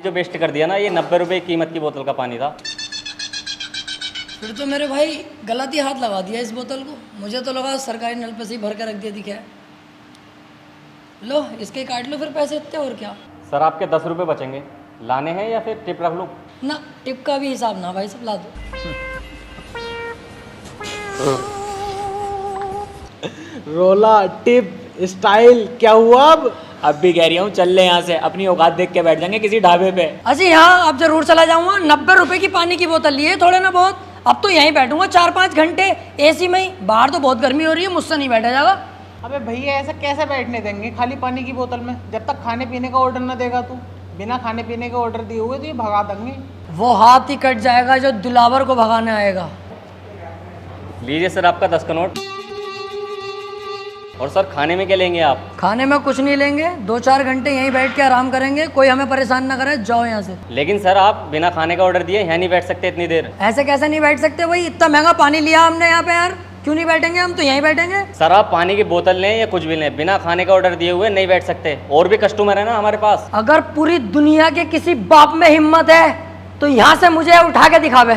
जो वेस्ट कर दिया ना, ये 90 रुपये कीमत की बोतल का पानी था। फिर तो मेरे भाई गलत ही हाथ लगा दिया इस बोतल को। मुझे तो लगा सरकारी नल पे से ही भर के रख दिया दिखा है। लो इसके काट लो फिर पैसे इतने, और क्या। सर आपके 10 रुपये बचेंगे, लाने हैं या फिर टिप रख लूँ? ना टिप का भी हिसाब ना भाई, सब ला दो। रोला टिप स्टाइल क्या हुआ अब भी कह रही हूँ चल ले यहाँ से, अपनी औकात देख के बैठ जाएंगे किसी ढाबे पे। अजी हाँ अब जरूर चला जाऊंगा। 90 रुपए की पानी की बोतल लिए थोड़े ना बहुत, अब तो यहीं बैठूंगा 4-5 घंटे एसी में ही। बाहर तो बहुत गर्मी हो रही है, मुझसे नहीं बैठा जाएगा। अबे भैया ऐसा कैसे बैठने देंगे खाली पानी की बोतल में, जब तक खाने पीने का ऑर्डर न देगा तू। बिना खाने पीने के ऑर्डर दिए हुए तो ये भगा देंगे। वो हाथ ही कट जाएगा जो दिलावर को भगाने आएगा। लीजिए सर आपका 10 का नोट। और सर खाने में क्या लेंगे आप? खाने में कुछ नहीं लेंगे, 2-4 घंटे यहीं बैठ के आराम करेंगे, कोई हमें परेशान ना करे, जाओ यहाँ से। लेकिन सर आप बिना खाने का ऑर्डर दिए यहाँ नहीं बैठ सकते इतनी देर। ऐसे कैसे नहीं बैठ सकते भाई, इतना महंगा पानी लिया हमने यहाँ पे यार, क्यों नहीं बैठेंगे? हम तो यहीं बैठेंगे। सर आप पानी की बोतल लें या कुछ भी लें, बिना खाने का ऑर्डर दिए हुए नहीं बैठ सकते। और भी कस्टमर है ना हमारे पास। अगर पूरी दुनिया के किसी बाप में हिम्मत है तो यहाँ से मुझे उठा के दिखावे।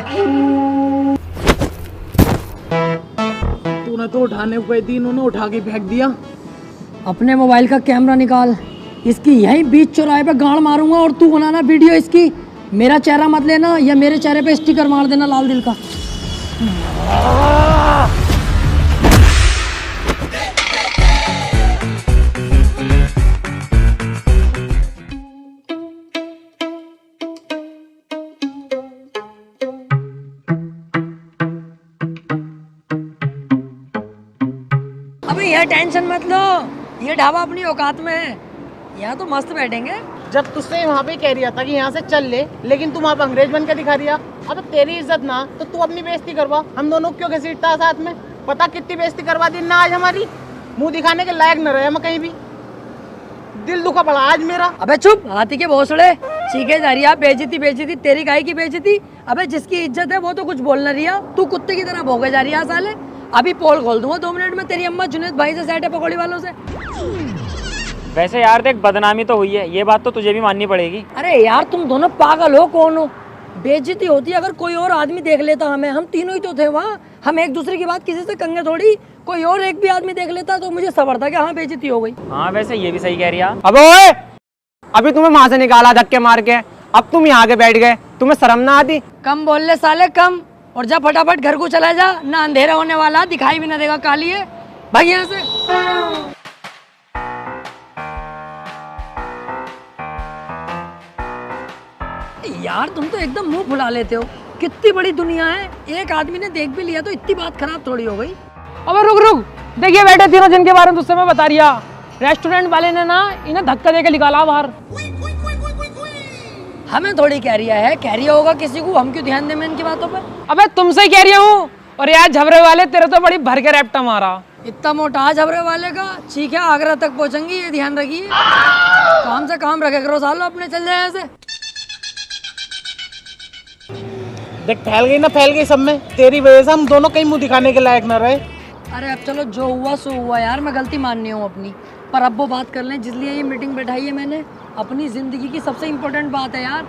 तूने तो उठाने को कही थी, इन्होंने उठा के फेंक दिया। अपने मोबाइल का कैमरा निकाल, इसकी यहीं बीच चौराहे पे गाड़ मारूंगा और तू बनाना वीडियो इसकी। मेरा चेहरा मत लेना, या मेरे चेहरे पे स्टिकर मार देना लाल दिल का। अबे यह टेंशन मत लो, ये ढाबा अपनी औकात में है, यहाँ तो मस्त बैठेंगे। जब तुझसे वहाँ पे कह रिया था कि यहाँ से चल ले, लेकिन तुम आप अंग्रेज बन के दिखा रिया। अब तेरी इज्जत ना तो तू अपनी बेइज्जती करवा, हम दोनों क्यों घसीटता साथ में। पता कितनी बेइज्जती करवा दी ना आज हमारी, मुंह दिखाने के लायक न रहे हम कहीं भी। दिल दुखा पड़ा आज मेरा। अबे चुप, हाथी के भोसड़े सीखे जा रही है। बेइज्जती बेइज्जती तेरी गाय की बेइज्जती। अबे जिसकी इज्जत है वो तो कुछ बोल न रही है, तू कुत्ते की तरह भौंके जा रही है साले। अभी पोल खोल दूंगा 2 मिनट में, तेरी अम्मा जुनेद भाई से सेट है पकौड़ी वालों से। वैसे यार देख, बदनामी तो हुई है, ये बात तो तुझे भी माननी पड़ेगी। अरे यार तुम दोनों पागल हो, कौन हो? बेइज्जती होती अगर कोई और आदमी देख लेता हमें, हम तीनों ही तो थे वहाँ, हम एक दूसरे की बात किसी से कंगे थोड़ी। कोई और एक भी आदमी देख लेता तो मुझे सबर था कि हाँ बेइज्जती हो गई। हाँ वैसे ये भी सही कह रही है। अबे ओए, अभी तुम्हें वहां से निकाला धक्के मार के, अब तुम यहाँ के बैठ गए, तुम्हें शर्म ना आती? कम बोल ले साले कम, और जा फटाफट घर को चला जा, ना अंधेरा होने वाला, दिखाई भी ना देगा काली है। भाग यहाँ से। यार तुम तो एकदम मुंह फुला लेते हो, कितनी बड़ी दुनिया है, एक आदमी ने देख भी लिया तो इतनी बात खराब थोड़ी हो गई। अबे रुक रुक, देखिए बैठे तीनों जिनके बारे में तुझसे मैं बता रिया, रेस्टोरेंट वाले ने ना इन्हें धक्का देके निकाला बाहर। हमें थोड़ी कह रिया है, कह रिया होगा किसी को, हम क्यों ध्यान दें इनकी बातों पे। अबे तुमसे ही कह रही हूँ, और यार झबरे वाले तेरे तो बड़ी भर के रैप्टा मारा। इतना मोटा झबरे वाले का ठीक है, आगरा तक पहुंचेंगी, ये ध्यान रखिए। काम से काम रखे करो सालो, अपने चल जाए ऐसे। देख फैल गई ना, फैल गई सब में, तेरी वजह से हम दोनों कहीं मुंह दिखाने के लायक न रहे। अरे अब चलो जो हुआ सो हुआ यार, मैं गलती माननी हूँ अपनी, पर अब वो बात कर लें जिसलिए ये मीटिंग बैठाई है मैंने, अपनी जिंदगी की सबसे इम्पोर्टेंट बात है यार।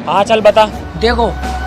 हाँ चल बता। देखो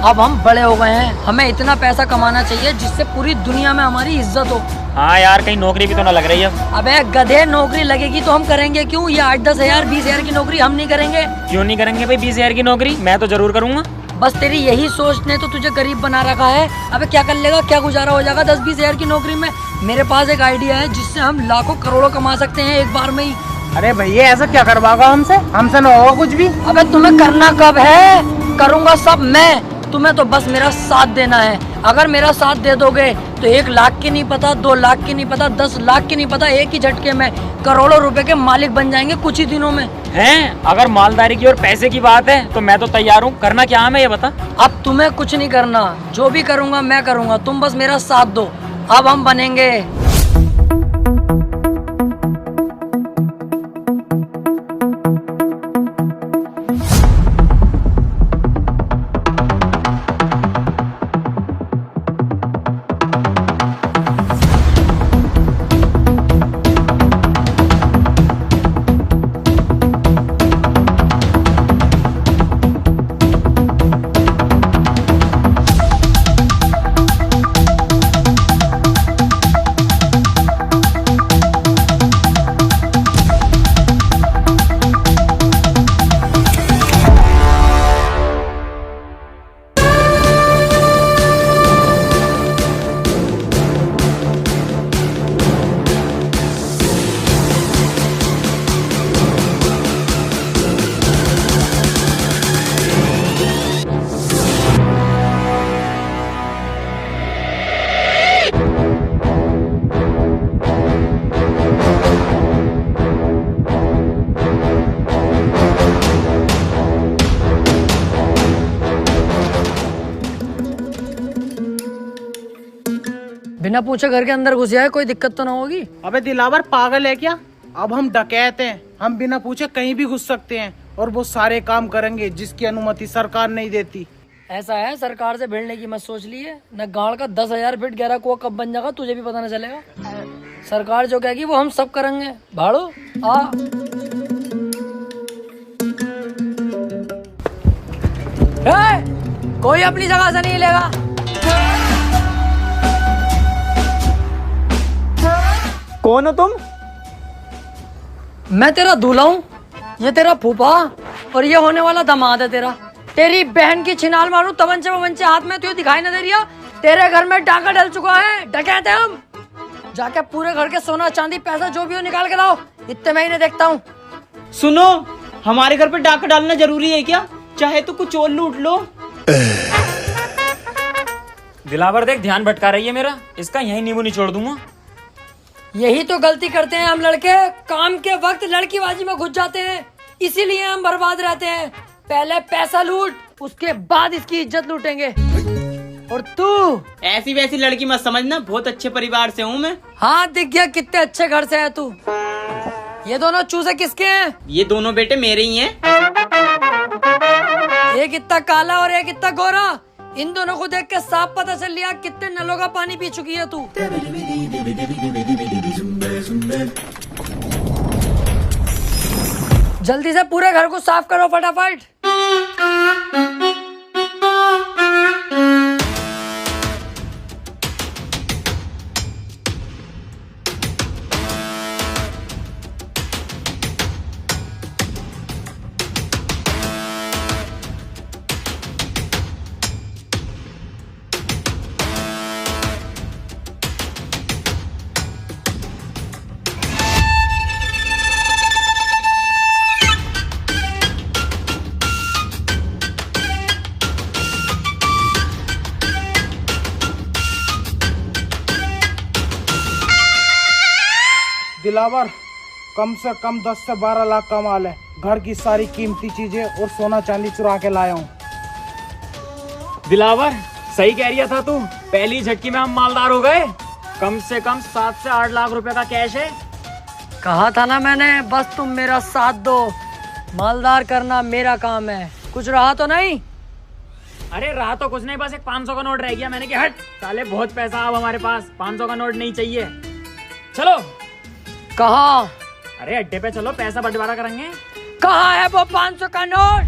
अब हम बड़े हो गए हैं, हमें इतना पैसा कमाना चाहिए जिससे पूरी दुनिया में हमारी इज्जत हो। हाँ यार कहीं नौकरी भी तो ना लग रही है। अबे गधे, नौकरी लगेगी तो हम करेंगे क्यों? ये 8-10 हज़ार 20 हज़ार की नौकरी हम नहीं करेंगे। क्यों नहीं करेंगे भाई? 20 हज़ार की नौकरी मैं तो जरूर करूंगा। बस तेरी यही सोच ने तो तुझे गरीब बना रखा है। अबे क्या कर लेगा, क्या गुजारा हो जाएगा 10-20 हज़ार की नौकरी में? मेरे पास एक आइडिया है जिससे हम लाखों करोड़ों कमा सकते हैं एक बार में ही। अरे भैया ऐसा क्या करवाओगा हमसे? हमसे न होगा कुछ भी। अबे तुम्हें करना कब है? करूंगा सब मैं, तुम्हें तो बस मेरा साथ देना है। अगर मेरा साथ दे दोगे तो 1 लाख की नहीं पता, 2 लाख की नहीं पता, 10 लाख की नहीं पता, एक ही झटके में करोड़ों रुपए के मालिक बन जाएंगे कुछ ही दिनों में। हैं? अगर मालदारी की और पैसे की बात है तो मैं तो तैयार हूँ। करना क्या है मैं ये बता। अब तुम्हें कुछ नहीं करना, जो भी करूंगा मैं करूंगा, तुम बस मेरा साथ दो। अब हम बनेंगे। बिना पूछे घर के अंदर घुस जाए, कोई दिक्कत तो ना होगी? अबे दिलावर पागल है क्या? अब हम डकैत हैं, हम बिना पूछे कहीं भी घुस सकते हैं और वो सारे काम करेंगे जिसकी अनुमति सरकार नहीं देती। ऐसा है, सरकार से भिड़ने की मत सोच लिए, न गाड़ का 10,000 फीट गहरा कुआं कब बन जाएगा तुझे भी पता न चलेगा। सरकार जो कहेगी वो हम सब करेंगे। भाड़ो आ। कोई अपनी जगह से नहीं लेगा। कौन हो तुम? मैं तेरा दूल्हा हूँ, ये तेरा फूफा और ये होने वाला दामाद है तेरा। तेरी बहन की छिनाल मारूं तमंचे वमंचे हाथ में, तुझे दिखाई न दे रही है? तेरे घर में डाका डल चुका है, डकैत हैं हम। जाके पूरे घर के सोना चांदी पैसा जो भी हो निकाल के लाओ, इतने मैं ही नहीं देखता हूँ। सुनो, हमारे घर पे डाका डालना जरूरी है क्या? चाहे तो कुछ और लूट लो। दिलावर देख, ध्यान भटका रही है मेरा, इसका यही नींबू निचोड़ दूंगा। यही तो गलती करते हैं हम लड़के, काम के वक्त लड़कीबाजी में घुस जाते हैं, इसीलिए हम बर्बाद रहते हैं। पहले पैसा लूट, उसके बाद इसकी इज्जत लूटेंगे। और तू ऐसी वैसी लड़की मत समझना, बहुत अच्छे परिवार से हूँ मैं। हाँ दिख गया कितने अच्छे घर से है तू। ये दोनों चूजे किसके हैं? ये दोनों बेटे मेरे ही हैं। एक इतना काला और एक इतना गोरा, इन दोनों को देख के साफ पता चल लिया कितने नलों का पानी पी चुकी है तू। जल्दी से पूरे घर को साफ करो फटाफट। दिलावर, कम से कम 10 से 12 लाख का माल है। घर की सारी कीमती चीजें और सोना चांदी चुरा के लाया हूँ। दिलावर सही कह रही था तू, पहली झटकी में हम मालदार हो गए। कम से कम 7 से 8 लाख रुपए का कैश है। कहा था ना मैंने, बस तुम मेरा साथ दो, मालदार करना मेरा काम है। कुछ रहा तो नहीं? अरे रहा तो कुछ नहीं, बस एक 500 का नोट रह गया। मैंने कहा हट साले, बहुत पैसा अब हमारे पास, 500 का नोट नहीं चाहिए। चलो। कहाँ? अरे अड्डे पे चलो, पैसा बंटवारा करेंगे। कहाँ है वो 500 का नोट?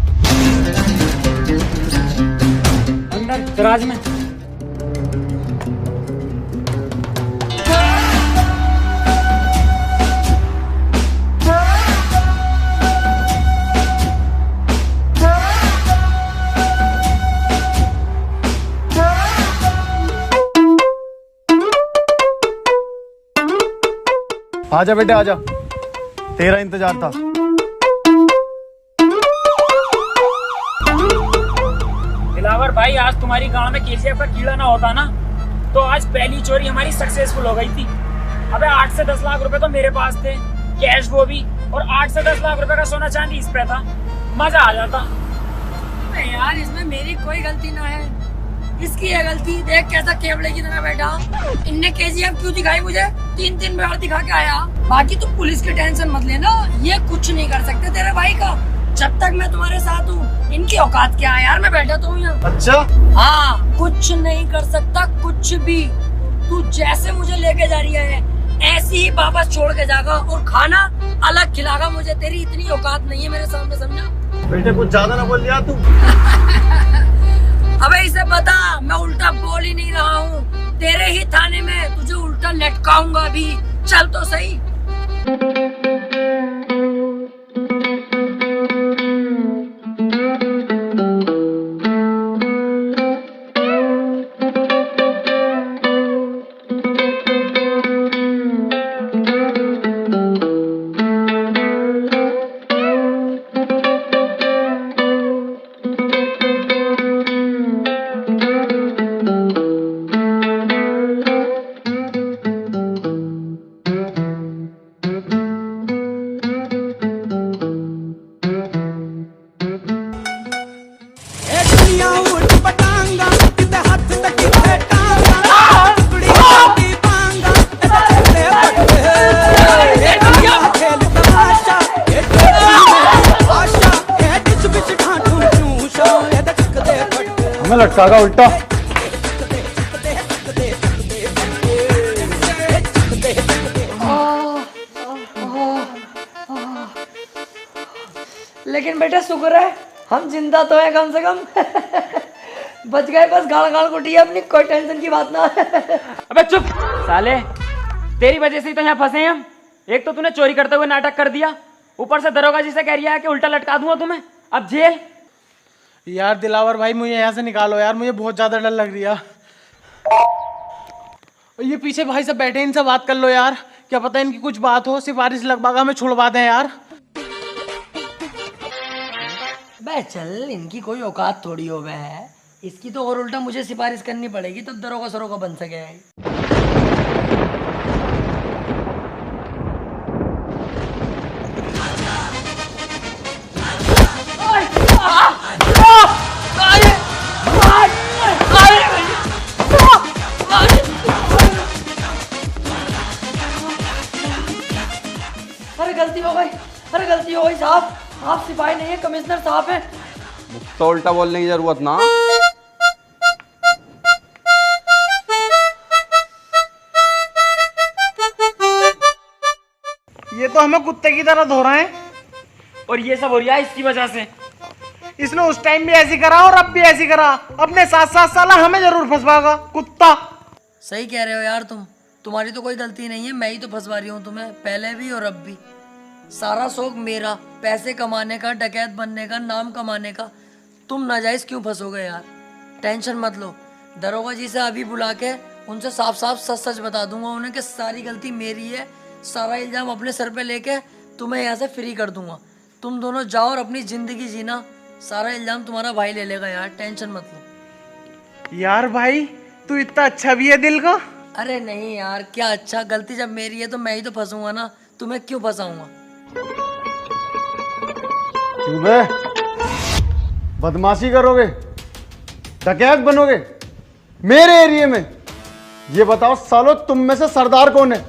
अंदर दराज में। आजा बेटे आजा, तेरा इंतजार था। दिलावर भाई, आज तुम्हारी गांव में केसीएफ का कीड़ा ना होता ना, तो आज पहली चोरी हमारी सक्सेसफुल हो गई थी। अबे 8 से 10 लाख रुपए तो मेरे पास थे, कैश वो भी, और 8 से 10 लाख रुपए का सोना चांदी इस पे था। मजा आ जाता। यार इसमें मेरी कोई गलती ना है, इसकी है गलती। देख कैसा केवड़े की तरह बैठा। इनने केजीएफ क्यों दिखाई मुझे? 3-3 बार दिखा के आया। बाकी तुम पुलिस की टेंशन मत लेना, ये कुछ नहीं कर सकते तेरे भाई का, जब तक मैं तुम्हारे साथ हूँ। इनकी औकात क्या है यार, मैं बैठा तो हूँ यहाँ। अच्छा हाँ, कुछ नहीं कर सकता, कुछ भी। तू जैसे मुझे लेके जा रही है ऐसे ही वापस छोड़ के जाएगा, और खाना अलग खिलागा मुझे। तेरी इतनी औकात नहीं है मेरे सामने, समझा? बेटे कुछ ज्यादा ना बोल लिया तू। अबे इसे बता, मैं उल्टा बोल ही नहीं रहा हूँ। तेरे ही थाने में तुझे उल्टा लटकाऊंगा अभी। चल तो सही। तुम्हें लटकागा उल्टा। लेकिन बेटे शुक्र है हम जिंदा तो हैं कम से कम। बच गए, बस गाल गाल कुटी अपनी, कोई टेंशन की बात ना। अबे चुप साले, तेरी वजह से ही तो यहाँ फंसे हैं हम। एक तो तूने चोरी करते हुए नाटक कर दिया, ऊपर से दरोगा जी से कह रहा है कि उल्टा लटका दूंगा तुम्हें, अब जेल। यार दिलावर भाई मुझे यहाँ से निकालो यार, मुझे बहुत ज्यादा डर लग रही है। ये पीछे भाई सब बैठे, इनसे बात कर लो यार, क्या पता इनकी कुछ बात हो, सिफारिश लगभग हमें छुड़वा दें यार। बे चल, इनकी कोई औकात थोड़ी हो बे, इसकी तो और उल्टा मुझे सिफारिश करनी पड़ेगी तब दरोगा सरोगा बन सके। अरे गलती हो गई, अरे गलती हो गई साहब, आप सिपाही नहीं है, कमिश्नर साहब हैं। तो उल्टा बोलने की जरूरत ना। ये तो हमें कुत्ते की तरह धो रहे हैं, और ये सब हो रहा है इसकी वजह से। इसने उस टाइम भी ऐसी करा और अब भी ऐसी करा, अपने 7-7 साल हमें जरूर फंसवाएगा कुत्ता। सही कह रहे हो यार तुम, तुम्हारी तो कोई गलती नहीं है, मैं ही तो फंसवा रही हूँ तुम्हें, पहले भी और अब भी। सारा शौक मेरा, पैसे कमाने का, डकैत बनने का, नाम कमाने का। तुम नाजायज क्यों फंसोगे यार? टेंशन मत लो, दरोगा जी से अभी बुला के उनसे साफ साफ सच सच बता दूंगा उन्हें कि सारी गलती मेरी है, सारा इल्जाम अपने सर पे लेके तुम्हें यहाँ से फ्री कर दूंगा। तुम दोनों जाओ और अपनी जिंदगी जीना, सारा इल्जाम तुम्हारा भाई ले लेगा यार, टेंशन मत लो। यार भाई तू इतना अच्छा भी है दिल का। अरे नहीं यार, क्या अच्छा, गलती जब मेरी है तो मैं ही तो फंसूंगा ना, तुम्हें क्यों फंसाऊंगा? क्यों बे? बदमाशी करोगे, डकैत बनोगे मेरे एरिया में? ये बताओ सालो, तुम में से सरदार कौन है?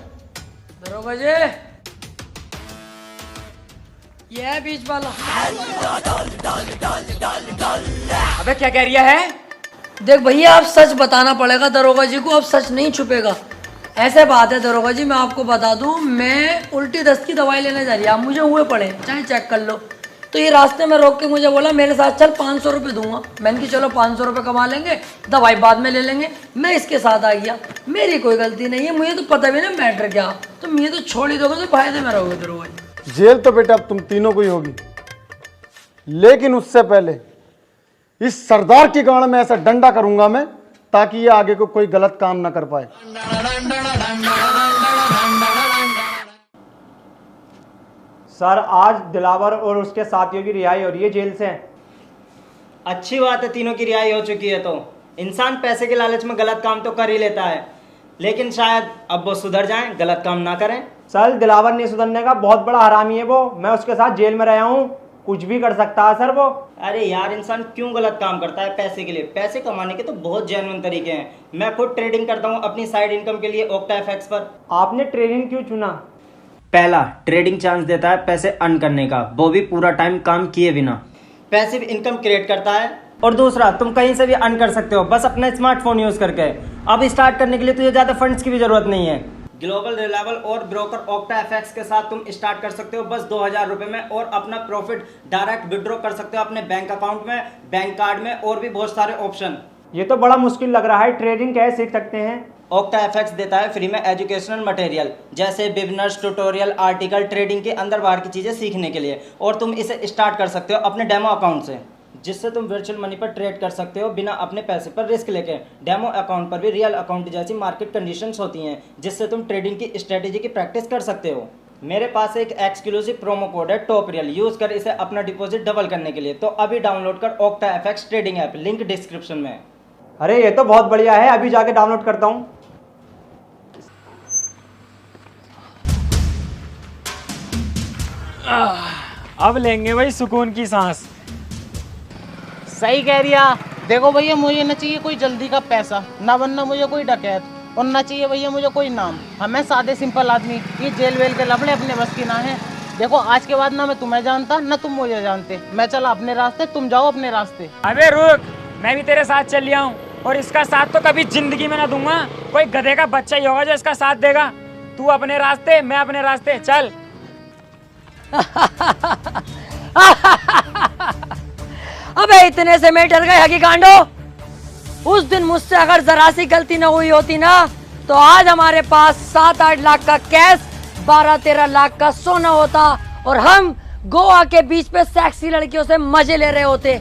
दरोगा जी, ये है बीच वाला। अबे क्या कह रहा है? देख भैया, आप सच बताना पड़ेगा दरोगा जी को, अब सच नहीं छुपेगा। ऐसे बात है दरोगा जी, मैं आपको बता दूं, मैं उल्टी दस्त की दवाई लेने जा रही, आप मुझे हुए पड़े, चाहे चेक कर लो। तो ये रास्ते में रोक के मुझे बोला मेरे साथ चल, 500 रुपये दूंगा। मैंने कि चलो 500 रुपये कमा लेंगे, दवाई बाद में ले लेंगे। मैं इसके साथ आ गया, मेरी कोई गलती नहीं है, मुझे तो पता भी नहीं मैटर क्या। तो मुझे तो छोड़ ही दोगे तो फायदे में रहोगे दरोगा जी। जेल तो बेटा अब तुम तीनों को ही होगी, लेकिन उससे पहले इस सरदार की गाड़ में ऐसा डंडा करूंगा मैं, ताकि ये आगे को कोई गलत काम ना कर पाए। सर आज दिलावर और उसके साथियों की रिहाई हो रही है जेल से। अच्छी बात है, तीनों की रिहाई हो चुकी है। तो इंसान पैसे के लालच में गलत काम तो कर ही लेता है, लेकिन शायद अब वो सुधर जाएं, गलत काम ना करें। सर दिलावर नहीं सुधरने का, बहुत बड़ा हरामी है वो, मैं उसके साथ जेल में रहा हूँ, कुछ भी कर सकता है सर वो। अरे यार, इंसान क्यों गलत काम करता है पैसे के लिए? पैसे कमाने के तो बहुत जेन्युइन तरीके हैं। मैं खुद ट्रेडिंग करता हूँ अपनी साइड इनकम के लिए ओक्टा एफएक्स पर। आपने ट्रेडिंग क्यों चुना? पहला, ट्रेडिंग चांस देता है पैसे अर्न करने का, वो भी पूरा टाइम काम किए बिना। पैसिव इनकम क्रिएट करता है। और दूसरा, तुम कहीं से भी अर्न कर सकते हो, बस अपना स्मार्टफोन यूज करके। अब स्टार्ट करने के लिए तुझे ज्यादा फंड्स की भी जरूरत नहीं है। ग्लोबल रिलायबल और ब्रोकर ओक्टा एफएक्स के साथ तुम स्टार्ट कर सकते हो बस 2000 रुपए में, और अपना प्रॉफिट डायरेक्ट विड्रॉ कर सकते हो अपने बैंक अकाउंट में, बैंक कार्ड में, और भी बहुत सारे ऑप्शन। ये तो बड़ा मुश्किल लग रहा है, ट्रेडिंग कैसे सीख सकते हैं? ओक्टा एफएक्स देता है फ्री में एजुकेशनल मटेरियल, जैसे बिजनेस ट्यूटोरियल, आर्टिकल, ट्रेडिंग के अंदर बाहर की चीजें सीखने के लिए। और तुम इसे स्टार्ट कर सकते हो अपने डेमो अकाउंट से, जिससे तुम वर्चुअल मनी पर ट्रेड कर सकते हो बिना अपने पैसे पर रिस्क लेके। डेमो अकाउंट पर भी रियल अकाउंट जैसी मार्केट कंडीशंस होती हैं, जिससे तुम ट्रेडिंग की स्ट्रेटेजी की प्रैक्टिस कर सकते हो। मेरे पास एक एक्सक्लूसिव प्रोमो कोड है टॉप रियल, यूज कर इसे अपना डिपॉजिट डबल करने के लिए। तो अभी डाउनलोड कर octa FX trading app, link description में। अरे ये तो बहुत बढ़िया है, अभी जाके डाउनलोड करता हूँ। अब लेंगे भाई सुकून की सांस। सही कह रही है। देखो भैया, मुझे ना चाहिए कोई जल्दी का पैसा, ना बनना मुझे कोई डकैत, और ना चाहिए भैया मुझे कोई नाम। हमें सादे सिंपल आदमी, ये जेल वेल के लफड़े अपने बस की ना है। देखो आज के बाद ना मैं तुम्हें जानता, ना तुम मुझे जानते। मैं चला अपने रास्ते, तुम जाओ अपने रास्ते। अबे रुक, मैं भी तेरे साथ चल लिया हूँ, और इसका साथ तो कभी जिंदगी में ना दूंगा। कोई गधे का बच्चा ही होगा जो इसका साथ देगा। तू अपने रास्ते, मैं अपने रास्ते, चल। अबे इतने से मैं डर गए हकी कांडो। उस दिन मुझसे अगर जरा सी गलती न हुई होती ना, तो आज हमारे पास 7-8 लाख का कैश, 12-13 लाख का सोना होता, और हम गोवा के बीच पे सेक्सी लड़कियों से मजे ले रहे होते।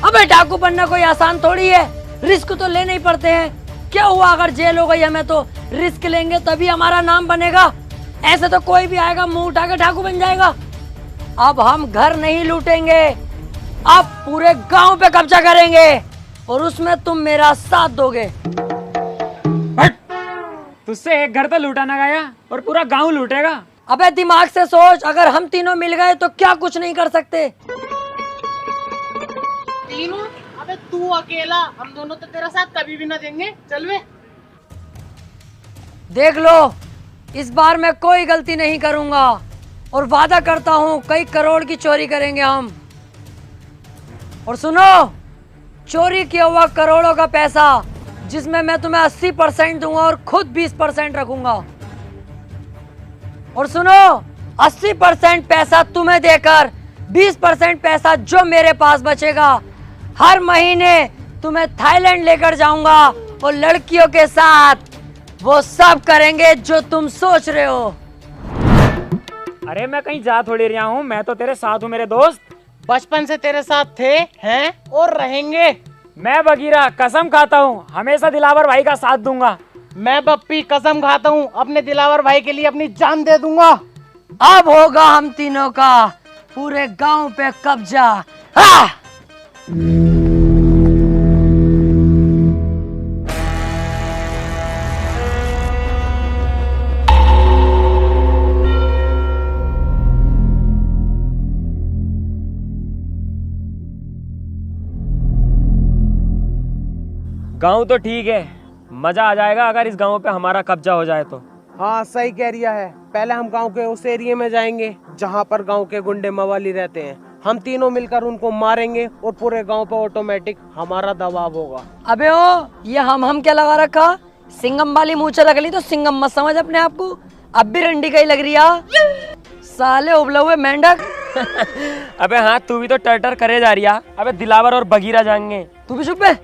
अबे डाकू बनना कोई आसान थोड़ी है, रिस्क तो लेने ही पड़ते हैं। क्या हुआ अगर जेल हो गई हमें, तो रिस्क लेंगे तभी हमारा नाम बनेगा। ऐसे तो कोई भी आएगा मुंह उठा के डाकू बन जाएगा। अब हम घर नहीं लूटेंगे, अब पूरे गांव पे कब्जा करेंगे, और उसमें तुम मेरा साथ दोगे। तुझसे एक घर तो लूटा ना गया, और पूरा गांव लूटेगा। अबे दिमाग से सोच, अगर हम तीनों मिल गए तो क्या कुछ नहीं कर सकते। तीनों? अबे तू अकेला, हम दोनों तो तेरा साथ कभी भी ना देंगे। चल वे। देख लो, इस बार मैं कोई गलती नहीं करूंगा, और वादा करता हूं कई करोड़ की चोरी करेंगे हम। और सुनो, चोरी किया हुआ करोड़ों का पैसा, जिसमें मैं तुम्हें 80% दूंगा और खुद 20% रखूंगा। और सुनो, 80% पैसा तुम्हें देकर 20% पैसा जो मेरे पास बचेगा, हर महीने तुम्हें थाईलैंड लेकर जाऊंगा, और लड़कियों के साथ वो सब करेंगे जो तुम सोच रहे हो। अरे मैं कहीं जा थोड़ी रहा हूँ, मैं तो तेरे साथ हूँ मेरे दोस्त। बचपन से तेरे साथ थे, हैं और रहेंगे। मैं बगीरा कसम खाता हूँ हमेशा दिलावर भाई का साथ दूंगा। मैं बप्पी कसम खाता हूँ अपने दिलावर भाई के लिए अपनी जान दे दूंगा। अब होगा हम तीनों का पूरे गांव पे कब्जा। हाँ! गांव तो ठीक है, मजा आ जाएगा अगर इस गांव पे हमारा कब्जा हो जाए तो। हाँ सही कह रिया है। पहले हम गांव के उस एरिया में जाएंगे जहाँ पर गांव के गुंडे मवाली रहते हैं। हम तीनों मिलकर उनको मारेंगे और पूरे गांव पर ऑटोमेटिक हमारा दबाव होगा। अबे ओ, ये हम क्या लगा रखा? सिंगम वाली मूंछें लग ली तो सिंगम मत समझ अपने आप को। अब भी रंडी का ही लग रही है साले उबले हुए मेंढक। अबे हाँ, तू भी तो टर करे जा रही है। अबे दिलावर और बगीरा जाएंगे। तू भी चुप है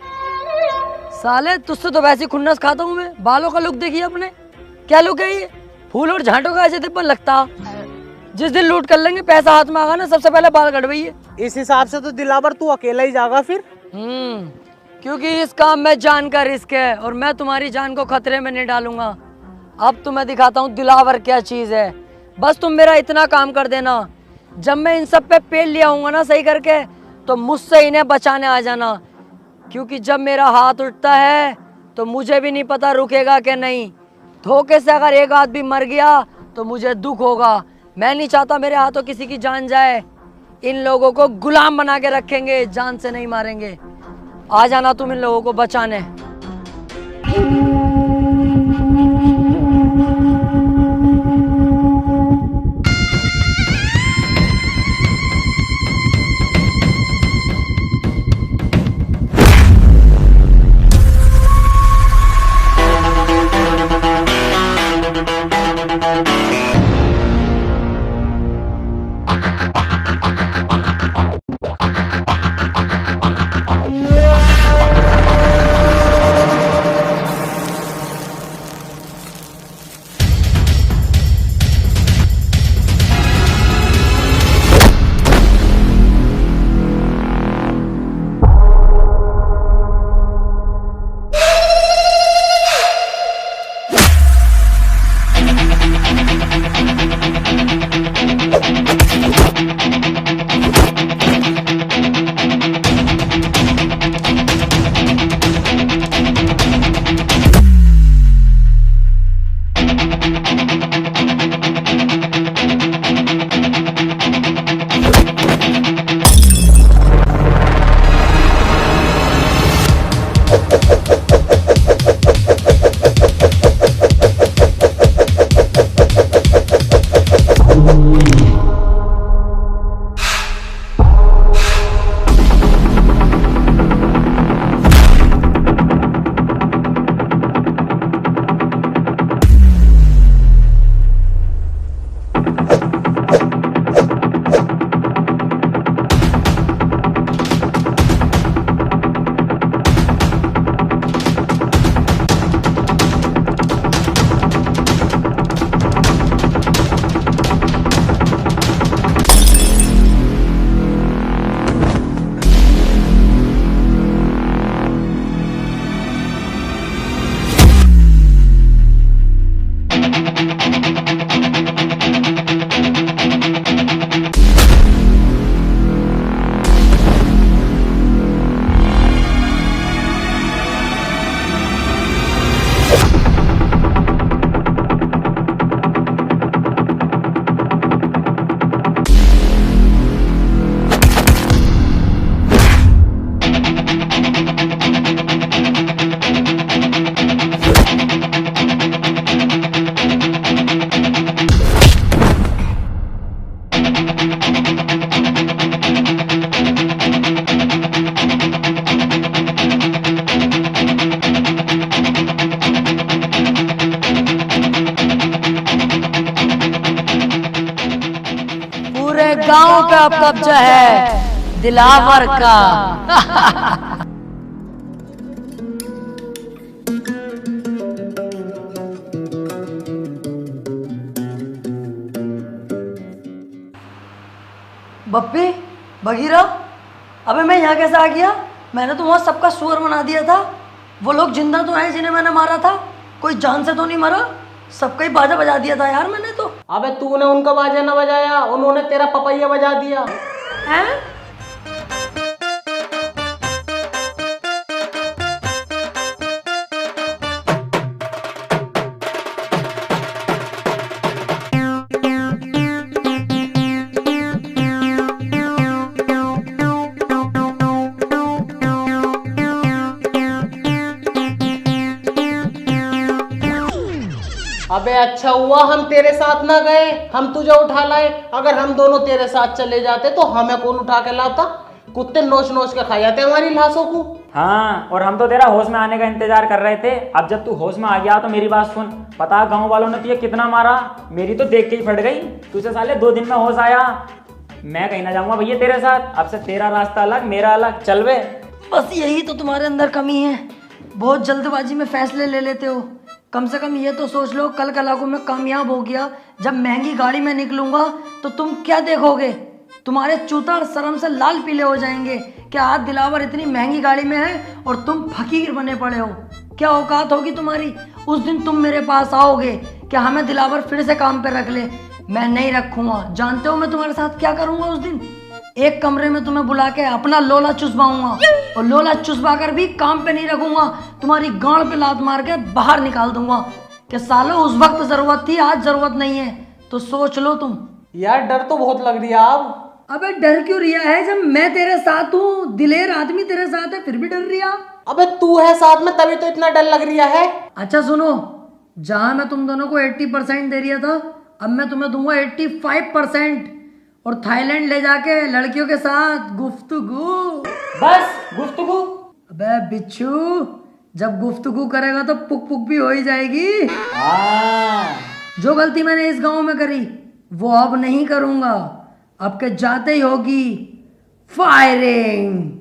साले, तुझसे तो वैसे खुन्नस खाता हूँ मैं। बालों का लुक देखिए अपने, क्या लुक है ये? फूल और झांटों का ऐसे तिप्पन लगता। जिस दिन लूट कर लेंगे, पैसा हाथ में आगा ना, सबसे पहले बाल कटवाइए। इस हिसाब से तो दिलावर तू अकेला ही जाएगा फिर। क्योंकि इस काम में जान का रिस्क है, और मैं तुम्हारी जान को खतरे में नहीं डालूंगा। अब तुम्हें दिखाता हूँ दिलावर क्या चीज है। बस तुम मेरा इतना काम कर देना, जब मैं इन सब पे पेल लिया हूँ ना सही करके, तो मुझसे इन्हें बचाने आ जाना। क्योंकि जब मेरा हाथ उठता है तो मुझे भी नहीं पता रुकेगा कि नहीं। धोखे से अगर एक आदमी मर गया तो मुझे दुख होगा। मैं नहीं चाहता मेरे हाथों किसी की जान जाए। इन लोगों को गुलाम बना के रखेंगे, जान से नहीं मारेंगे। आ जाना तुम इन लोगों को बचाने। अब कब्जा है दिलावर का। बप्पी, बगीरा, अबे मैं यहाँ कैसे आ गया? मैंने तो वहाँ सबका सुअर बना दिया था। वो लोग जिंदा तो हैं जिन्हें मैंने मारा था, कोई जान से तो नहीं मरा। सबका ही बाजा बजा दिया था यार मैंने तो। अबे तूने उनका बाजा ना बजाया, उन्होंने तेरा पपैया बजा दिया। हैं? अबे अच्छा हुआ हम तेरे साथ ना गए, हम तुझे उठा लाए। अगर हम दोनों तेरे साथ चले जाते तो हमें कौन उठा के लाता? कुत्ते नोच नोच के खा जाते हमारी लाशों को। हाँ, और हम तो तेरा होश में आने का इंतजार कर रहे थे। अब जब तू होश में आ गया तो मेरी बात सुन। पता गांव वालों ने तुझे कितना मारा, मेरी तो देख के ही फट गई। तुझे साले 2 दिन में होश आया। मैं कहीं ना जाऊंगा भैया तेरे साथ। अब से तेरा रास्ता अलग, मेरा अलग। चल बे। बस यही तो तुम्हारे अंदर कमी है, बहुत जल्दबाजी में फैसले ले लेते हो। कम से कम ये तो सोच लो, कल कलाको में कामयाब हो गया, जब महंगी गाड़ी में निकलूंगा तो तुम क्या देखोगे? तुम्हारे चूतर शर्म से लाल पीले हो जाएंगे। क्या आज दिलावर इतनी महंगी गाड़ी में है और तुम फकीर बने पड़े हो? क्या औकात होगी तुम्हारी? उस दिन तुम मेरे पास आओगे, क्या हमें दिलावर फिर से काम पे रख ले? मैं नहीं रखूंगा। जानते हो मैं तुम्हारे साथ क्या करूंगा उस दिन? एक कमरे में तुम्हें बुला के अपना लोला चुसवाऊंगा, और लोला चुसवा कर भी काम पे नहीं रखूंगा, तुम्हारी गांड पे लात मार के बाहर निकाल दूंगा। कि सालों उस वक्त जरूरत थी, आज जरूरत नहीं है, तो सोच लो तुम। यार डर तो बहुत लग रही है अब। अबे डर क्यों रिया है जब मैं तेरे साथ हूँ? दिलेर आदमी तेरे साथ है फिर भी डर रिया? अबे तू है साथ में तभी तो इतना डर लग रहा है। अच्छा सुनो, जहां मैं तुम दोनों को 80% दे रिया था, अब मैं तुम्हें दूंगा 85%, और थाईलैंड ले जाके लड़कियों के साथ गुफ्तगू। बस गुफ्तगू? अबे बिच्छू, जब गुफ्तगू करेगा तो पुक पुक भी हो ही जाएगी। जो गलती मैंने इस गांव में करी वो अब नहीं करूंगा। अब के जाते ही होगी फायरिंग।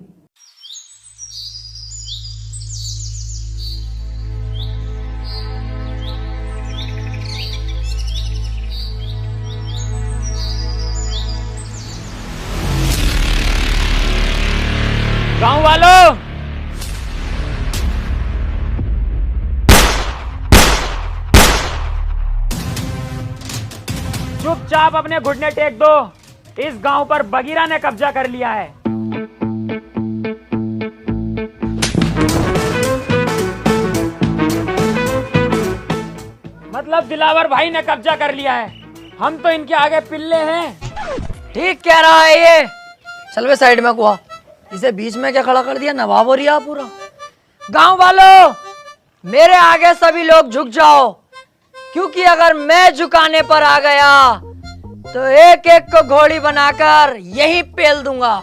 गांव वालों, चुपचाप अपने घुटने टेक दो। इस गांव पर बगीरा ने कब्जा कर लिया है। मतलब दिलावर भाई ने कब्जा कर लिया है। हम तो इनके आगे पिल्ले हैं। ठीक कह रहा है ये। चल वे साइड में कुआ, इसे बीच में क्या खड़ा कर दिया? नवाब हो रिया पूरा। गांव वालों, मेरे आगे सभी लोग झुक जाओ, क्योंकि अगर मैं झुकाने पर आ गया तो एक एक को घोड़ी बनाकर यही पेल दूंगा।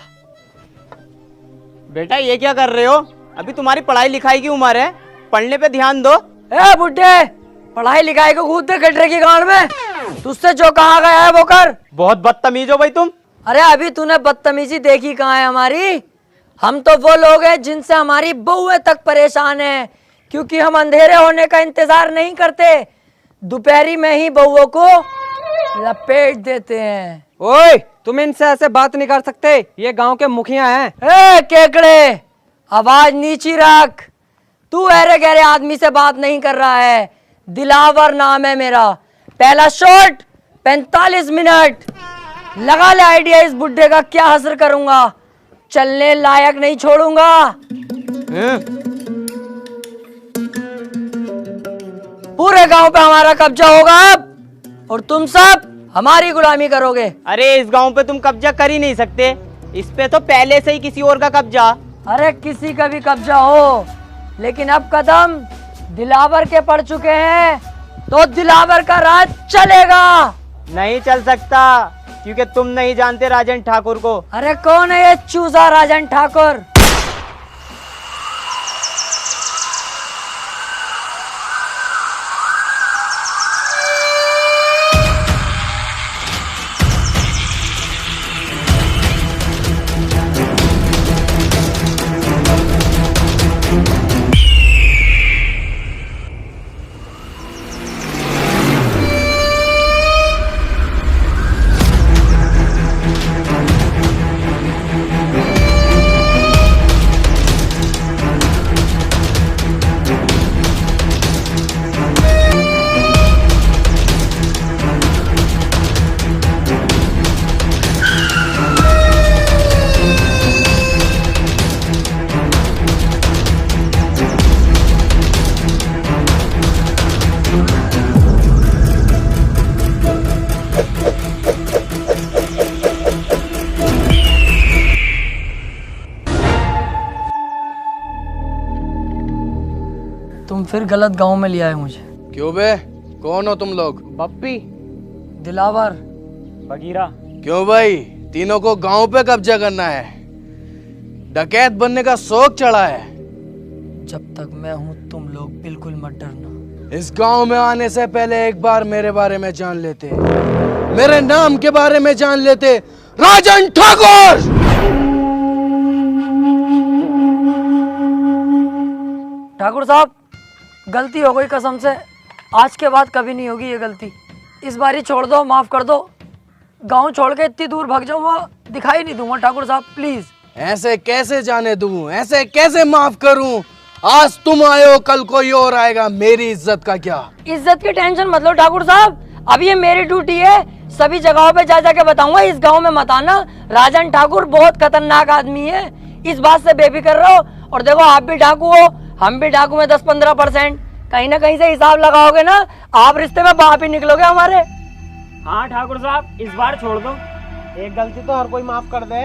बेटा ये क्या कर रहे हो? अभी तुम्हारी पढ़ाई लिखाई की उम्र है, पढ़ने पे ध्यान दो। ए बुड्ढे, पढ़ाई लिखाई को कूद दे गड्ढे की गांड में। तुझसे जो कहा गया है वो कर। बहुत बदतमीज हो भाई तुम। अरे अभी तूने बदतमीजी देखी कहाँ है हमारी? हम तो वो लोग हैं जिनसे हमारी बहुएं तक परेशान हैं, क्योंकि हम अंधेरे होने का इंतजार नहीं करते, दोपहरी में ही बहुओं को लपेट देते हैं। ओए, तुम इनसे ऐसे बात नहीं कर सकते, ये गांव के मुखिया हैं। ए केकड़े, आवाज नीची रख। तू अरे गहरे आदमी से बात नहीं कर रहा है। दिलावर नाम है मेरा। पहला शॉट 45 मिनट। लगा ले आइडिया इस बुड्ढे का क्या हसर करूंगा। चलने लायक नहीं छोड़ूंगा। पूरे गांव पे हमारा कब्जा होगा अब, और तुम सब हमारी गुलामी करोगे। अरे इस गांव पे तुम कब्जा कर ही नहीं सकते, इस पे तो पहले से ही किसी और का कब्जा। अरे किसी का भी कब्जा हो, लेकिन अब कदम दिलावर के पड़ चुके हैं, तो दिलावर का राज चलेगा। नहीं चल सकता, क्योंकि तुम नहीं जानते राजन ठाकुर को। अरे कौन है ये चूजा राजन ठाकुर? तुम फिर गलत गांव में ले आए मुझे। क्यों बे, कौन हो तुम लोग? बप्पी, दिलावर, बगीरा। क्यों भाई, तीनों को गांव पे कब्जा करना है? डकैत बनने का शौक चढ़ा है? जब तक मैं हूं तुम लोग बिल्कुल मत डरना। इस गांव में आने से पहले एक बार मेरे बारे में जान लेते, मेरे नाम के बारे में जान लेते। राजन ठाकुर! ठाकुर साहब, गलती हो गई कसम से, आज के बाद कभी नहीं होगी ये गलती। इस बार ही छोड़ दो, माफ कर दो। गांव छोड़ के इतनी दूर भाग जाऊंगा, दिखाई नहीं दूंगा ठाकुर साहब, प्लीज। ऐसे कैसे जाने दूं, ऐसे कैसे माफ करूं? आज तुम आए हो, कल कोई और आएगा, मेरी इज्जत का क्या? इज्जत की टेंशन मत लो ठाकुर साहब, अब ये मेरी ड्यूटी है, सभी जगहों पे जा जाके बताऊंगा इस गांव में मत आना, राजन ठाकुर बहुत खतरनाक आदमी है, इस बात से बेफिक्र रहो। और देखो आप भी डाकू हो, हम भी डाकू में 10-15%, कहीं ना कहीं से हिसाब लगाओगे ना, आप रिश्ते में बाप ही निकलोगे हमारे। हाँ ठाकुर साहब, इस बार छोड़ दो। एक गलती तो हर कोई माफ कर दे।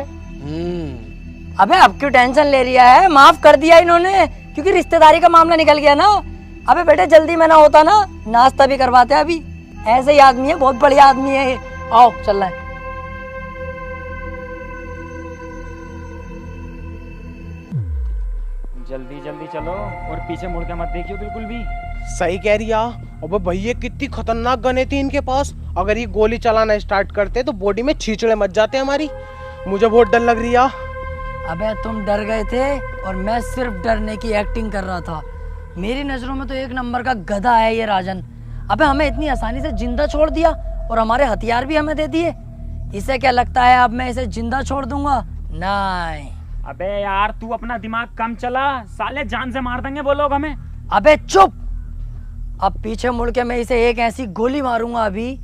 अबे अब क्यों टेंशन ले रिया है, माफ कर दिया इन्होंने, क्योंकि रिश्तेदारी का मामला निकल गया ना। अबे बेटे जल्दी में ना होता ना, नाश्ता भी करवाते अभी। ऐसे ही आदमी है, बहुत बढ़िया आदमी है ये। आओ चल रहा है। जल्दी जल्दी चलो और पीछे मुड़ के मत देखियो बिल्कुल भी। सही कह रही है। अबे भैया कितनी खतरनाक गने थी इनके पास, अगर ये गोली चलाना स्टार्ट करते तो बॉडी में छींचड़े मच जाते हमारी। मुझे बहुत डर लग रही है। अबे तुम डर गए थे और मैं सिर्फ डरने की एक्टिंग कर रहा था। मेरी नजरों में तो एक नंबर का गधा है ये राजन। अबे हमें इतनी आसानी से जिंदा छोड़ दिया और हमारे हथियार भी हमें दे दिए। इसे क्या लगता है अब मैं इसे जिंदा छोड़ दूंगा? नहीं। अबे यार तू अपना दिमाग कम चला, साले जान से मार देंगे वो लोग हमें। अबे चुप, अब पीछे मुड़ के मैं इसे एक ऐसी गोली मारूंगा अभी,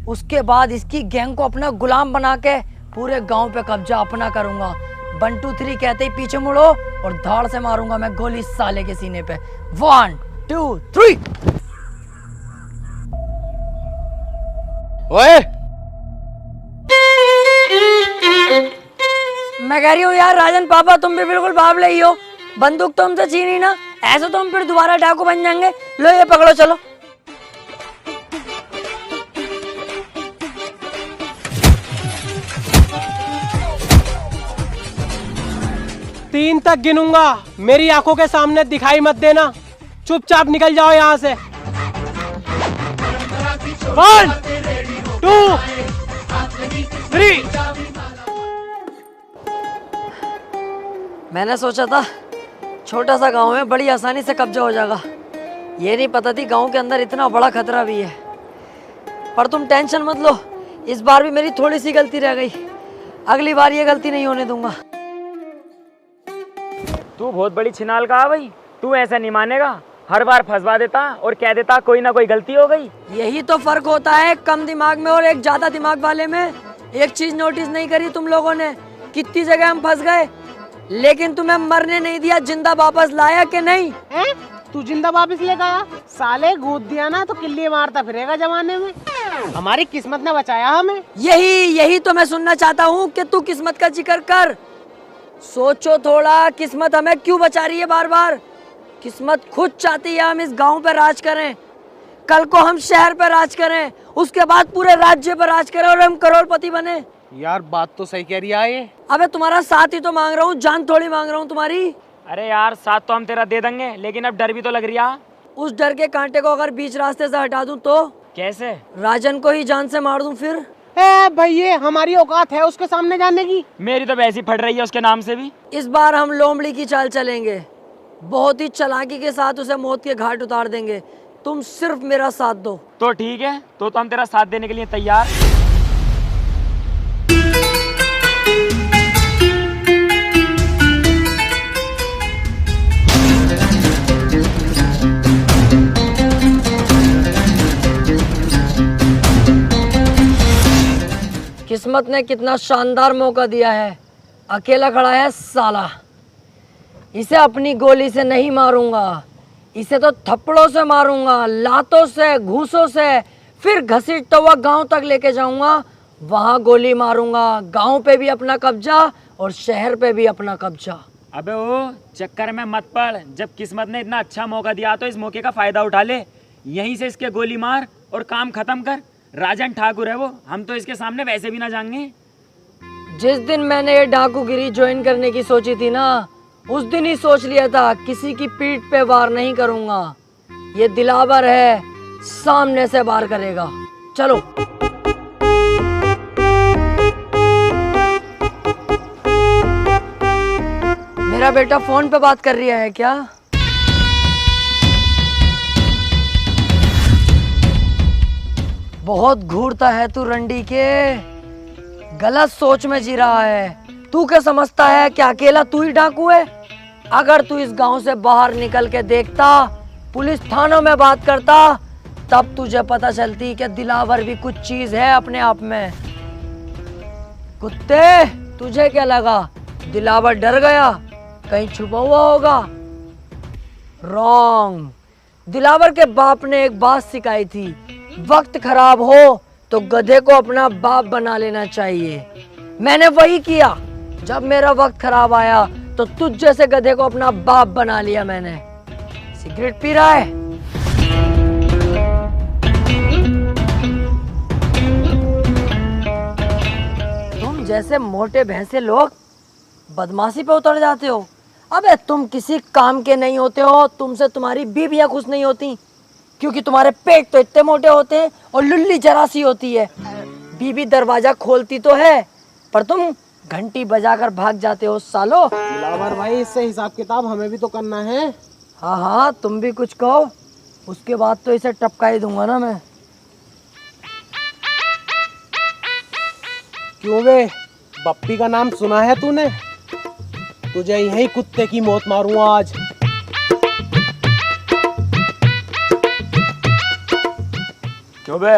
उसके बाद इसकी गैंग को अपना गुलाम बना के पूरे गांव पे कब्जा अपना करूंगा। 1 2 3 कहते ही पीछे मुड़ो और धाड़ से मारूंगा मैं गोली साले के सीने पे। 1 2 3। ओए, मैं कह रही हूँ यार राजन पापा, तुम भी बिल्कुल बावले ही हो। बंदूक तो हमसे छीनी ना, ऐसे तो हम फिर दोबारा डाकू बन जाएंगे। लो ये पकड़ो, चलो। तीन तक गिनूंगा, मेरी आंखों के सामने दिखाई मत देना, चुपचाप निकल जाओ यहाँ से। 1 2 3। मैंने सोचा था छोटा सा गांव है, बड़ी आसानी से कब्जा हो जाएगा। ये नहीं पता थी गांव के अंदर इतना बड़ा खतरा भी है। पर तुम टेंशन मत लो, इस बार भी मेरी थोड़ी सी गलती रह गई, अगली बार ये गलती नहीं होने दूंगा। तू बहुत बड़ी छिनाल का है भाई, तू ऐसा नहीं मानेगा। हर बार फंसवा देता और कह देता कोई ना कोई गलती हो गई। यही तो फर्क होता है कम दिमाग में और एक ज्यादा दिमाग वाले में। एक चीज नोटिस नहीं करी तुम लोगों ने, कितनी जगह हम फंस गए, लेकिन तुम्हें मरने नहीं दिया, जिंदा वापस लाया कि नहीं? तू जिंदा वापस लेगा आया? साले गोद दिया ना तो किल्ली मारता फिरेगा जमाने में। हमारी किस्मत ने बचाया हमें। यही तो मैं सुनना चाहता हूँ कि तू किस्मत का जिक्र कर। सोचो थोड़ा, किस्मत हमें क्यों बचा रही है बार बार? किस्मत खुद चाहती है हम इस गांव पे राज करें, कल को हम शहर पे राज करें, उसके बाद पूरे राज्य पर राज करें और हम करोड़पति बने। यार बात तो सही कह रही है ये। अबे तुम्हारा साथ ही तो मांग रहा हूँ, जान थोड़ी मांग रहा हूँ तुम्हारी। अरे यार साथ तो हम तेरा दे देंगे, लेकिन अब डर भी तो लग रही है। उस डर के कांटे को अगर बीच रास्ते से हटा दूं तो? कैसे? राजन को ही जान से मार दूं फिर? भैया हमारी औकात है उसके सामने जाने की। मेरी तो वैसी फट रही है उसके नाम से भी। इस बार हम लोमड़ी की चाल चलेंगे, बहुत ही चालाकी के साथ उसे मौत के घाट उतार देंगे। तुम सिर्फ मेरा साथ दो। तो ठीक है, तो हम तेरा साथ देने के लिए तैयार। किस्मत ने कितना शानदार मौका दिया है, अकेला खड़ा है साला। इसे अपनी गोली से नहीं मारूंगा, इसे तो थप्पड़ों से मारूंगा, लातों से, घूसों से, फिर घसीटता हुआ गांव तक लेके जाऊंगा, वहां गोली मारूंगा। गांव पे भी अपना कब्जा और शहर पे भी अपना कब्जा। अबे वो चक्कर में मत पड़, जब किस्मत ने इतना अच्छा मौका दिया तो इस मौके का फायदा उठा ले। यहीं से इसके गोली मार और काम खत्म कर। राजन ठाकुर है वो, हम तो इसके सामने वैसे भी ना जाएंगे। जिस दिन मैंने ये डाकूगिरी ज्वाइन करने की सोची थी ना, उस दिन ही सोच लिया था किसी की पीठ पे वार नहीं करूंगा। ये दिलावर है, सामने से वार करेगा। चलो। मेरा बेटा फोन पे बात कर रहा है क्या? बहुत घूरता है तू रंडी के, गलत सोच में जी रहा है। तू क्या समझता है कि अकेला तू ही डाकू है? अगर तू इस गांव से बाहर निकल के देखता, पुलिस थानों में बात करता, तब तुझे पता चलती कि दिलावर भी कुछ चीज है अपने आप में। कुत्ते, तुझे क्या लगा दिलावर डर गया? कहीं छुपा हुआ होगा? रॉन्ग। दिलावर के बाप ने एक बात सिखाई थी, वक्त खराब हो तो गधे को अपना बाप बना लेना चाहिए। मैंने वही किया। जब मेरा वक्त खराब आया तो तुझ जैसे गधे को अपना बाप बना लिया मैंने। सिगरेट पी रहा है? तुम जैसे मोटे भैंसे लोग बदमाशी पे उतर जाते हो। अबे तुम किसी काम के नहीं होते हो, तुमसे तुम्हारी बीवियां खुश नहीं होती, क्योंकि तुम्हारे पेट तो इतने मोटे होते हैं और लुल्ली जरा सी होती है। बीवी दरवाजा खोलती तो है, पर तुम घंटी बजाकर भाग जाते हो सालो। दिलावर भाई, इससे हिसाब किताब हमें भी तो करना है। हाँ हाँ, तुम भी कुछ कहो, उसके बाद तो इसे टपका ही दूंगा ना मैं। क्यों बे, बप्पी का नाम सुना है तूने? तुझे यही कुत्ते की मौत मारूंगा आज। क्यों बे,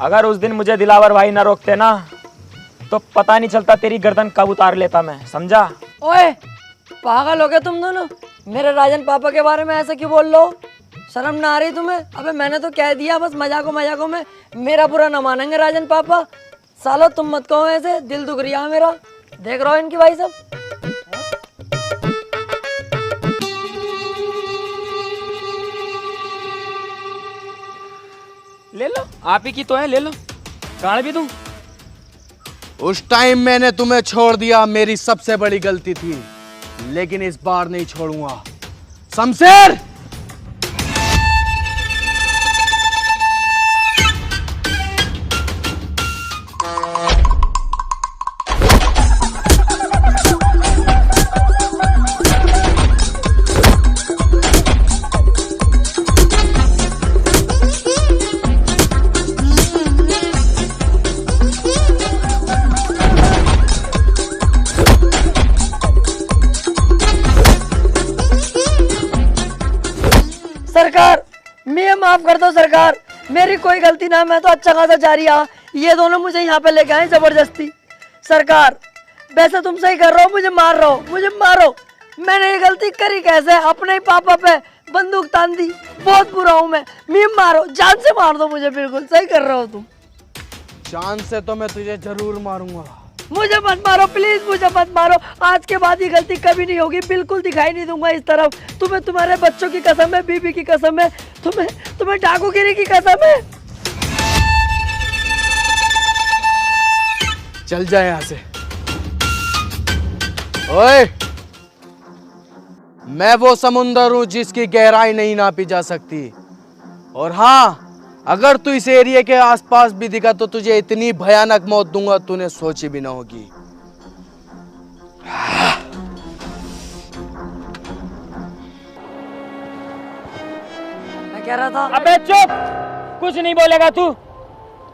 अगर उस दिन मुझे दिलावर भाई ना रोकते ना, तो पता नहीं चलता तेरी गर्दन कब उतार लेता मैं, समझा? ओए पागल हो गए तुम दोनों? मेरे राजन पापा के बारे में ऐसे क्यों बोल लो? शर्म ना आ रही तुम्हें? अबे मैंने तो कह दिया, बस मजाकों में मेरा बुरा ना मानेंगे राजन पापा। सालो तुम मत कहो ऐसे, दिल दुख रिया मेरा। देख रहा हो इनकी भाई सब। ले लो, आप ही की तो है, ले लो, गाड़ भी दूं। उस टाइम मैंने तुम्हें छोड़ दिया, मेरी सबसे बड़ी गलती थी, लेकिन इस बार नहीं छोड़ूंगा। शमशेर, सरकार, मैं माफ कर दो सरकार, मेरी कोई गलती ना, मैं तो अच्छा खासा जा रही रहा। ये दोनों मुझे यहाँ पे लेके आए जबरदस्ती। सरकार, वैसे तुम सही कर रहे हो, मुझे मार रहे हो, मुझे मारो। मैंने ये गलती करी कैसे? अपने ही पापा पे बंदूक तान दी। बहुत बुरा हूँ मैं, मारो, जान से मार दो मुझे। बिल्कुल सही कर रहे हो तुम। जान से तो मैं तुझे जरूर मारूंगा। मुझे मत मारो प्लीज, मुझे मत मारो। आज के बाद ये गलती कभी नहीं होगी, बिल्कुल दिखाई नहीं दूंगा इस तरफ। तुम्हें तुम्हारे बच्चों की कसम है, बीबी की कसम है, तुम्हें डाकूगिरी की कसम है। चल जाए यहाँ से। ओए, मैं वो समुंदर हूं जिसकी गहराई नहीं नापी जा सकती। और हाँ, अगर तू इस एरिया के आसपास भी दिखा तो तुझे इतनी भयानक मौत दूंगा तूने सोची भी ना होगी। मैं कह रहा था। अबे चुप, कुछ नहीं बोलेगा तू।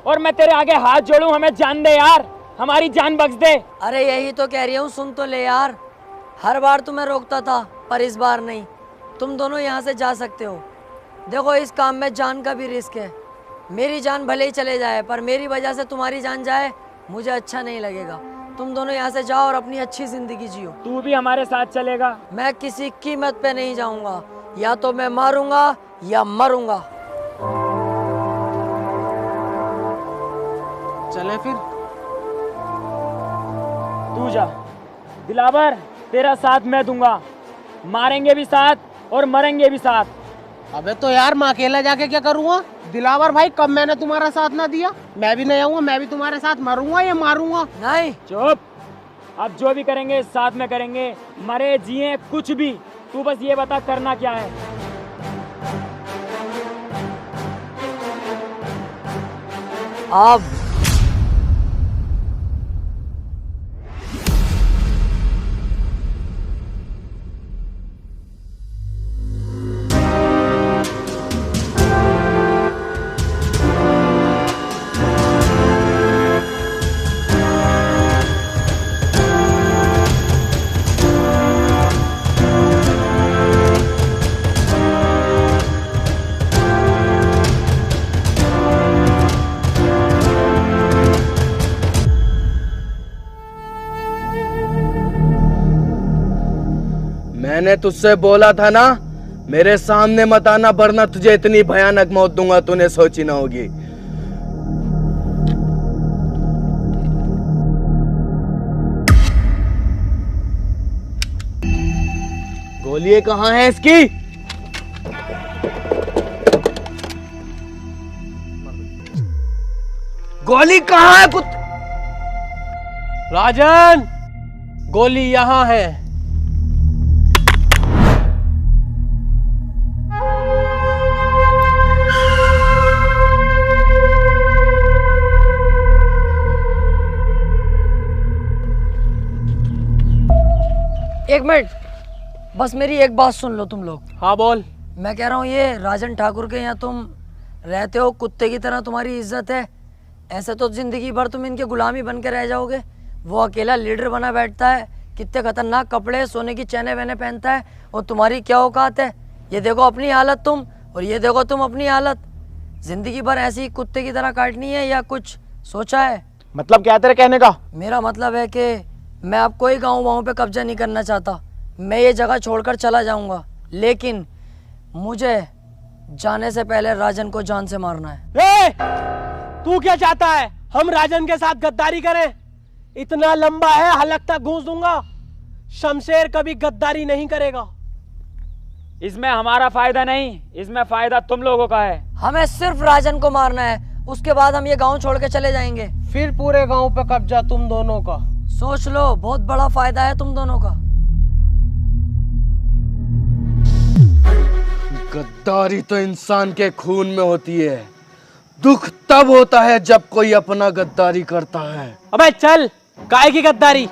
और मैं तेरे आगे हाथ जोड़ूं, हमें जान दे यार, हमारी जान बख्श दे। अरे यही तो कह रही हूँ, सुन तो ले यार। हर बार तुम्हें रोकता था, पर इस बार नहीं। तुम दोनों यहाँ से जा सकते हो। देखो, इस काम में जान का भी रिस्क है। मेरी जान भले ही चले जाए, पर मेरी वजह से तुम्हारी जान जाए, मुझे अच्छा नहीं लगेगा। तुम दोनों यहाँ से जाओ और अपनी अच्छी जिंदगी जियो। तू भी हमारे साथ चलेगा? मैं किसी कीमत पे नहीं जाऊंगा, या तो मैं मारूंगा या मरूंगा। चले फिर। तू जा दिलावर, तेरा साथ मैं दूंगा, मारेंगे भी साथ और मरेंगे भी साथ। अबे तो यार मैं अकेला जाके क्या करूँगा? दिलावर भाई, कब मैंने तुम्हारा साथ ना दिया? मैं भी नहीं आऊंगा, मैं भी तुम्हारे साथ मरूंगा या मारूंगा? नहीं। चुप। अब जो भी करेंगे साथ में करेंगे, मरे जिए कुछ भी, तू बस ये बता करना क्या है। अब मैंने तुझसे बोला था ना, मेरे सामने मत आना, वरना तुझे इतनी भयानक मौत दूंगा तूने सोची ना होगी। गोली कहाँ है इसकी? गोली कहाँ है राजन, गोली यहाँ है। एक मिनट, बस मेरी एक बात सुन लो तुम लोग। हाँ बोल। मैं कह रहा हूँ ये राजन ठाकुर के यहाँ तुम रहते हो, कुत्ते की तरह तुम्हारी इज्जत है। ऐसे तो जिंदगी भर तुम इनके गुलामी बन के रह जाओगे। वो अकेला लीडर बना बैठता है, कितने खतरनाक कपड़े, सोने की चैने वैने पहनता है, और तुम्हारी क्या औकात है? ये देखो अपनी हालत तुम, और ये देखो तुम अपनी हालत। जिंदगी भर ऐसी कुत्ते की तरह काटनी है या कुछ सोचा है? मतलब क्या है तेरे कहने का? मेरा मतलब है कि मैं अब कोई गाँव वाँव पे कब्जा नहीं करना चाहता। मैं ये जगह छोड़कर चला जाऊंगा, लेकिन मुझे जाने से पहले राजन को जान से मारना है। तू क्या चाहता है? हम राजन के साथ गद्दारी करें? इतना लंबा है, हलक तक घूस दूंगा। शमशेर कभी गद्दारी नहीं करेगा। इसमें हमारा फायदा नहीं, इसमें फायदा तुम लोगों का है। हमें सिर्फ राजन को मारना है, उसके बाद हम ये गांव छोड़ के चले जाएंगे। फिर पूरे गांव पे कब्जा तुम दोनों का। सोच लो, बहुत बड़ा फायदा है तुम दोनों का। गद्दारी तो इंसान के खून में होती है। दुख तब होता है जब कोई अपना गद्दारी करता है। अबे चल, काहे की गद्दारी?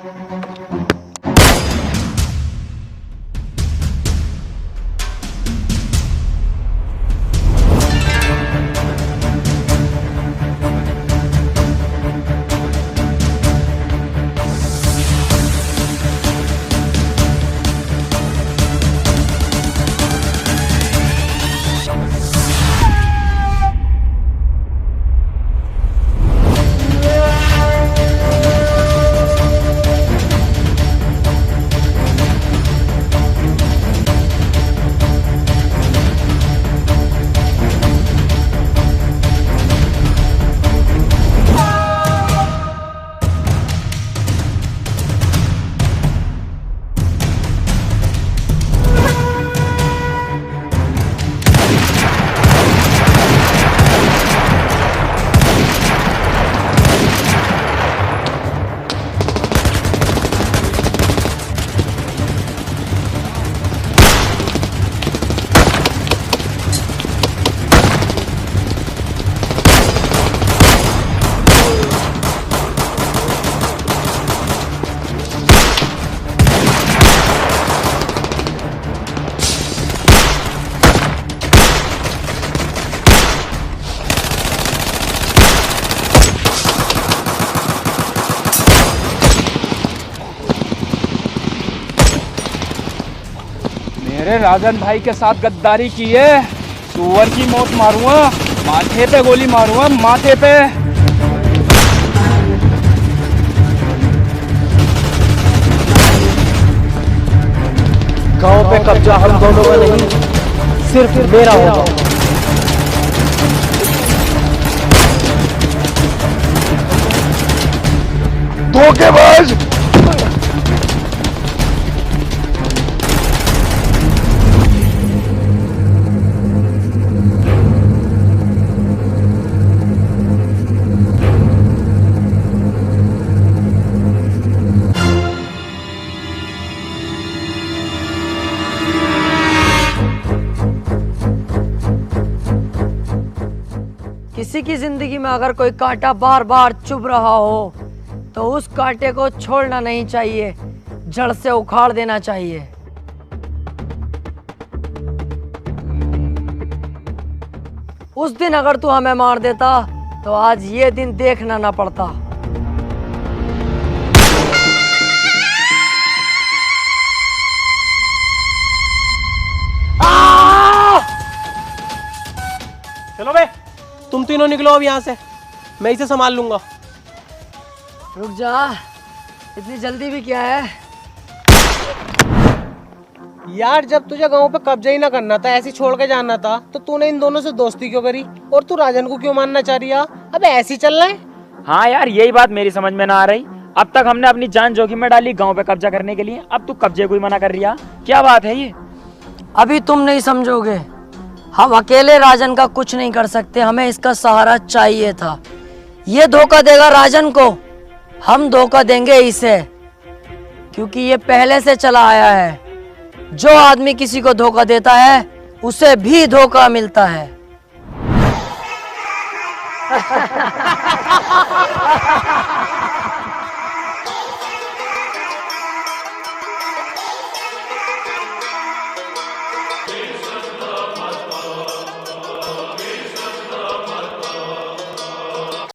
मेरे राजन भाई के साथ गद्दारी की है, सुअर की मौत मारूंगा, माथे पे गोली मारूंगा, माथे पे। गांव पे कब्जा हम दोनों का नहीं, सिर्फ मेरा होगा। धोखेबाज! किसी की जिंदगी में अगर कोई कांटा बार बार चुभ रहा हो तो उस कांटे को छोड़ना नहीं चाहिए, जड़ से उखाड़ देना चाहिए। उस दिन अगर तू हमें मार देता तो आज ये दिन देखना ना पड़ता। चलो बे, तुम तीनों निकलो अब यहाँ से, मैं इसे संभाल लूंगा। रुक जा, इतनी जल्दी भी क्या है? यार जब तुझे गांव पे कब्जा ही ना करना था, ऐसे छोड़ के जाना था, तो तूने इन दोनों से दोस्ती क्यों करी? और तू राजन को क्यों मानना चाह रही है? अबे ऐसे ही चलना है? हाँ यार, यही बात मेरी समझ में ना आ रही। अब तक हमने अपनी जान जोखिम में डाली गांव पे कब्जा करने के लिए, अब तू कब्जे को ही मना कर रही है। क्या बात है ये? अभी तुम नहीं समझोगे। हम अकेले राजन का कुछ नहीं कर सकते, हमें इसका सहारा चाहिए था। ये धोखा देगा राजन को, हम धोखा देंगे इसे, क्योंकि ये पहले से चला आया है। जो आदमी किसी को धोखा देता है उसे भी धोखा मिलता है।